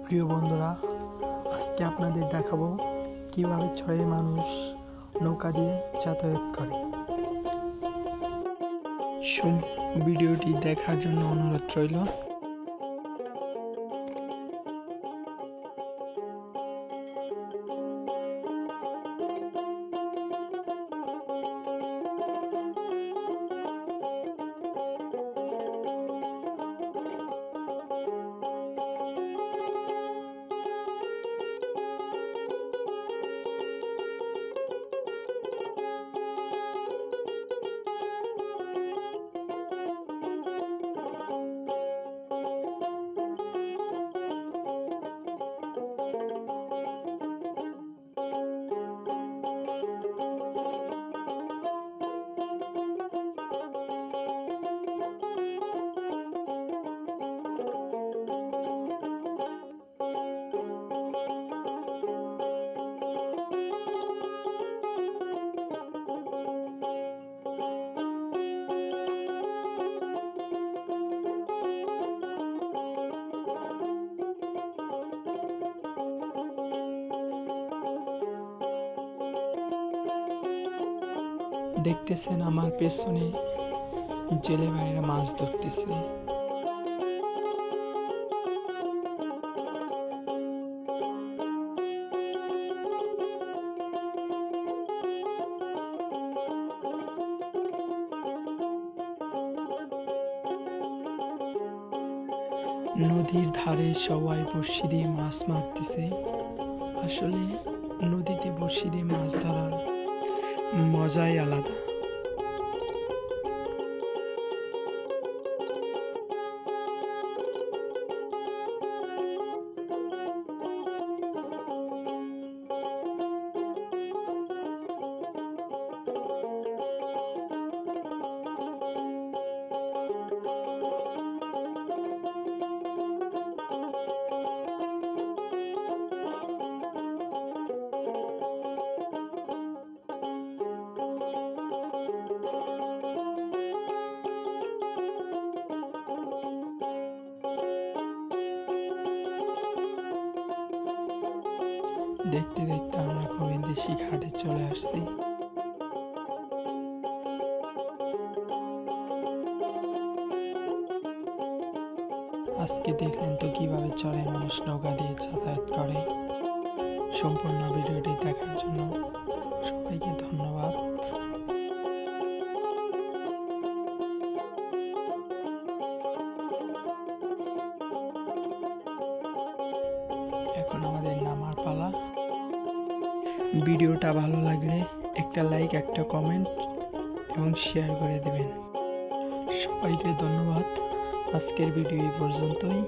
প্রিয় বন্ধুরা, আজকে আপনাদের দেখাবো কিভাবে চরে মানুষ নৌকা দিয়ে যাতায়াত করে। সম্পূর্ণ ভিডিওটি দেখার জন্য অনুরোধ রইল। দেখতেছেন আমার পেছনে জেলে ভাইরা মাছ ধরতেছে। নদীর ধারে সবাই বড়শি দিয়ে মাছ মারতেছে। আসলে নদীতে বড়শি দিয়ে মাছ ধরার মজাই আলাদা। দেখতে দেখতে আমরা গোবিন্দেশী ঘাটে চলে আসছি। আজকে দেখলেন তো কিভাবে চরের মানুষ নৌকা দিয়ে যাতায়াত করে। সম্পূর্ণ ভিডিওটি দেখার জন্য সবাইকে ধন্যবাদ। এখন আমাদের নামার পালা। ভিডিওটা ভালো লাগলে একটা লাইক, একটা কমেন্ট এবং শেয়ার করে দেবেন। সবাইকে ধন্যবাদ। আজকের ভিডিও এই পর্যন্তই।